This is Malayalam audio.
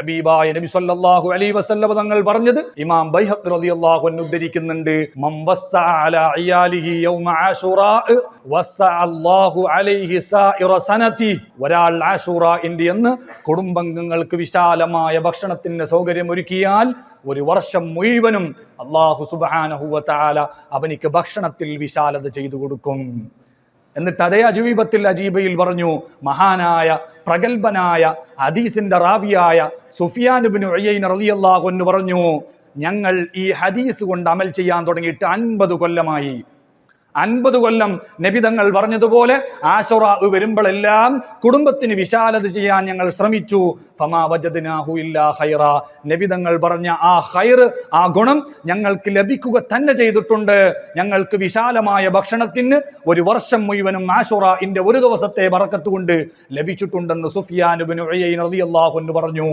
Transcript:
ഹബീബായ നബി സല്ലല്ലാഹു അലൈഹി വസല്ലം തങ്ങൾ പറഞ്ഞത് ഇമാം ബൈഹഖി റളിയല്ലാഹു അൻഹു ഉദ്ധരിക്കുന്നുണ്ട്, മൻ വസ്സഅ അലാ ഇയാലിഹി യൗമ ആശുറാ വസ്സഅ അല്ലാഹു അലൈഹി സായിറ സനതി. ഒരാൾ ആശുറാഇന്റെ അന്ന് കുടുംബാംഗങ്ങൾക്ക് വിശാലമായ ഭക്ഷണത്തിന് സൗകര്യം ഒരുക്കിയാൽ ഒരു വർഷം മുഴുവനും അല്ലാഹു സുബ്ഹാനഹു വ തആല അവനിക്ക് ഭക്ഷണത്തിൽ വിശാലത ചെയ്തു കൊടുക്കും. എന്നിട്ട് അതേ അജീബയിൽ പറഞ്ഞു, മഹാനായ പ്രഗൽഭനായ ഹദീസിന്റെ റാവിയായ സുഫിയാൻ ഇബ്നു ഉയൈന റളിയല്ലാഹു അൻഹു പറഞ്ഞു, ഞങ്ങൾ ഈ ഹദീസ് കൊണ്ട് അമൽ ചെയ്യാൻ തുടങ്ങിയിട്ട് 50 കൊല്ലമായി. 50 കൊല്ലം നബി തങ്ങൾ പറഞ്ഞതുപോലെ ആശുറ വരുമ്പോഴെല്ലാം കുടുംബത്തിന് വിശാലത ചെയ്യാൻ ഞങ്ങൾ ശ്രമിച്ചു. ഫമാ വജദ്നാഹു ഇല്ലാ ഖൈറ. നബി തങ്ങൾ പറഞ്ഞ ആ ഖൈർ, ആ ഗുണം ഞങ്ങൾക്ക് ലഭിക്കുക തന്നെ ചെയ്തിട്ടുണ്ട്. ഞങ്ങൾക്ക് വിശാലമായ ഭക്ഷണത്തിന് ഒരു വർഷം മുഴുവനും ആശുറഇന്റെ ഒരു ദിവസത്തെ ബറക്കത്ത് കൊണ്ട് ലഭിച്ചിട്ടുണ്ടെന്ന് സുഫിയാൻ ഇബ്നു ഉയൈന റളിയല്ലാഹു അൻഹു പറഞ്ഞു.